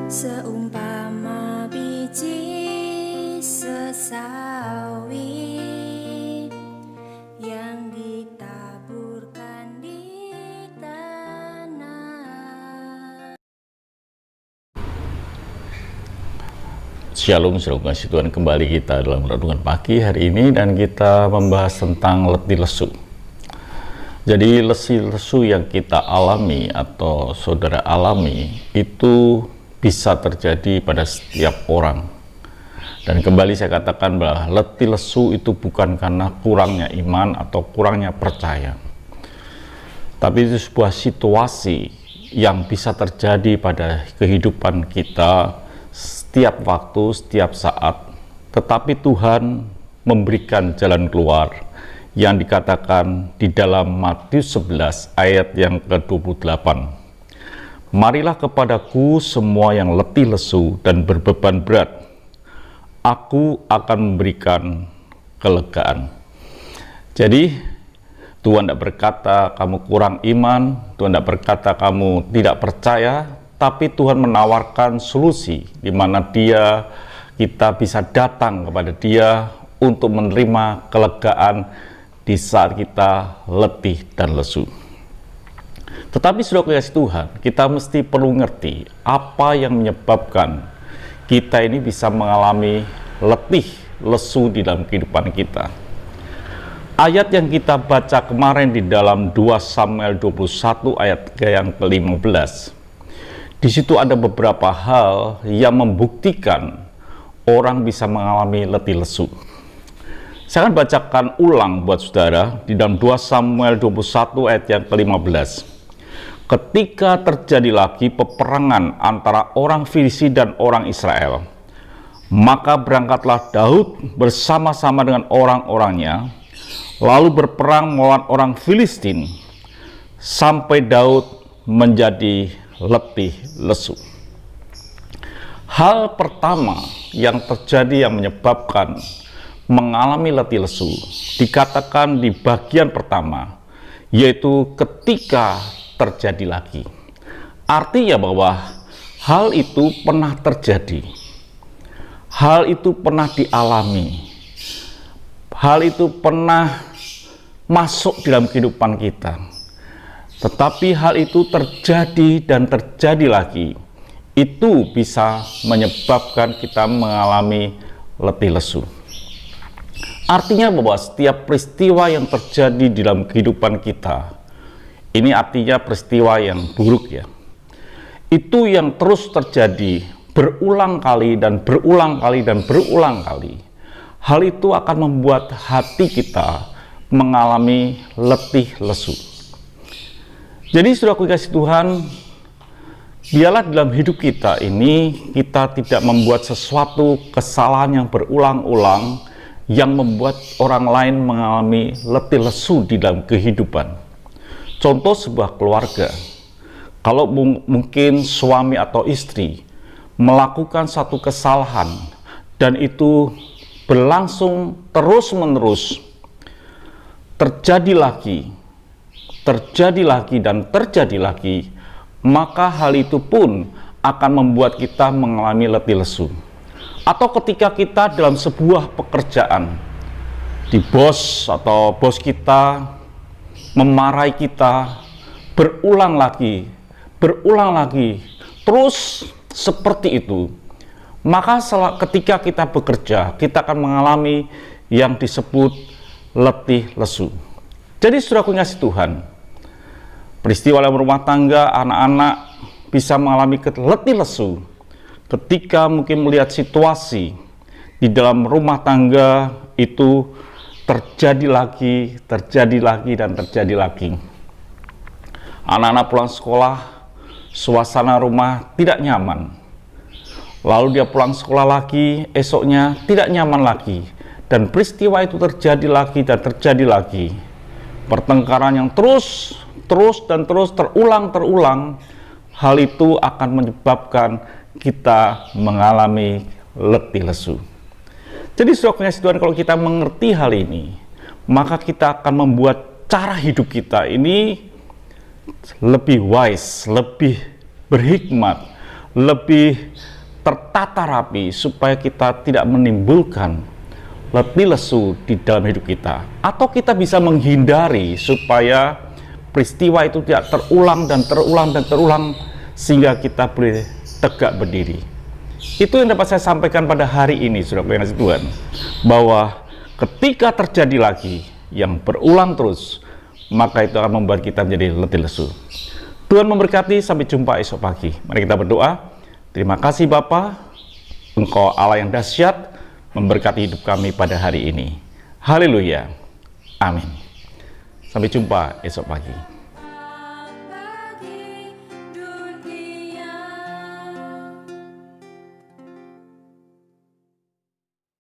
Seumpama biji sesawi yang ditaburkan di tanah. Shalom, saudara kasih Tuhan, kembali kita dalam renungan pagi hari ini dan kita membahas tentang letih lesu. Jadi letih lesu yang kita alami atau saudara alami itu bisa terjadi pada setiap orang. Dan kembali saya katakan bahwa letih lesu itu bukan karena kurangnya iman atau kurangnya percaya, tapi itu sebuah situasi yang bisa terjadi pada kehidupan kita setiap waktu, setiap saat. Tetapi Tuhan memberikan jalan keluar yang dikatakan di dalam Matius 11 ayat yang ke-28. Marilah kepadaku semua yang letih lesu dan berbeban berat, aku akan memberikan kelegaan. Jadi Tuhan tidak berkata kamu kurang iman, Tuhan tidak berkata kamu tidak percaya, tapi Tuhan menawarkan solusi di mana kita bisa datang kepada Dia untuk menerima kelegaan di saat kita letih dan lesu. Tetapi saudara kasih Tuhan, kita mesti perlu ngerti apa yang menyebabkan kita ini bisa mengalami letih lesu di dalam kehidupan kita. Ayat yang kita baca kemarin di dalam 2 Samuel 21 ayat yang ke-15. Di situ ada beberapa hal yang membuktikan orang bisa mengalami letih lesu. Saya akan bacakan ulang buat saudara di dalam 2 Samuel 21 ayat yang ke-15. Ketika terjadi lagi peperangan antara orang Filistia dan orang Israel, maka berangkatlah Daud bersama-sama dengan orang-orangnya, lalu berperang melawan orang Filistin, sampai Daud menjadi letih lesu. Hal pertama yang terjadi yang menyebabkan mengalami letih lesu dikatakan di bagian pertama, yaitu ketika terjadi lagi. Artinya bahwa hal itu pernah terjadi, hal itu pernah dialami, hal itu pernah masuk dalam kehidupan kita. Tetapi hal itu terjadi dan terjadi lagi, itu bisa menyebabkan kita mengalami letih lesu. Artinya bahwa setiap peristiwa yang terjadi di dalam kehidupan kita, ini artinya peristiwa yang buruk ya, itu yang terus terjadi berulang kali dan berulang kali dan berulang kali. Hal itu akan membuat hati kita mengalami letih lesu. Jadi saudara kasih Tuhan, biarlah dalam hidup kita ini kita tidak membuat sesuatu kesalahan yang berulang-ulang yang membuat orang lain mengalami letih lesu di dalam kehidupan. Contoh sebuah keluarga, kalau mungkin suami atau istri melakukan satu kesalahan dan itu berlangsung terus-menerus, terjadi lagi dan terjadi lagi, maka hal itu pun akan membuat kita mengalami letih lesu. Atau ketika kita dalam sebuah pekerjaan, di bos atau bos kita memarahi kita berulang lagi, terus seperti itu, maka ketika kita bekerja, kita akan mengalami yang disebut letih lesu. Jadi saudaraku kasih Tuhan, peristiwa dalam rumah tangga, anak-anak bisa mengalami letih lesu ketika mungkin melihat situasi di dalam rumah tangga itu terjadi lagi dan terjadi lagi. Anak-anak pulang sekolah, suasana rumah tidak nyaman. Lalu dia pulang sekolah lagi, esoknya tidak nyaman lagi. Dan peristiwa itu terjadi lagi dan terjadi lagi. Pertengkaran yang terus terulang. Hal itu akan menyebabkan kita mengalami letih lesu. Jadi saudara Tuhan, kalau kita mengerti hal ini, maka kita akan membuat cara hidup kita ini lebih wise, lebih berhikmat, lebih tertata rapi supaya kita tidak menimbulkan letih lesu di dalam hidup kita, atau kita bisa menghindari supaya peristiwa itu tidak terulang dan terulang dan terulang sehingga kita boleh tegak berdiri. Itu yang dapat saya sampaikan pada hari ini, saudara yang kasih Tuhan, bahwa ketika terjadi lagi yang berulang terus, maka itu akan membuat kita menjadi letih lesu. Tuhan memberkati, sampai jumpa esok pagi. Mari kita berdoa. Terima kasih Bapa, Engkau Allah yang dahsyat, memberkati hidup kami pada hari ini. Haleluya. Amin. Sampai jumpa esok pagi.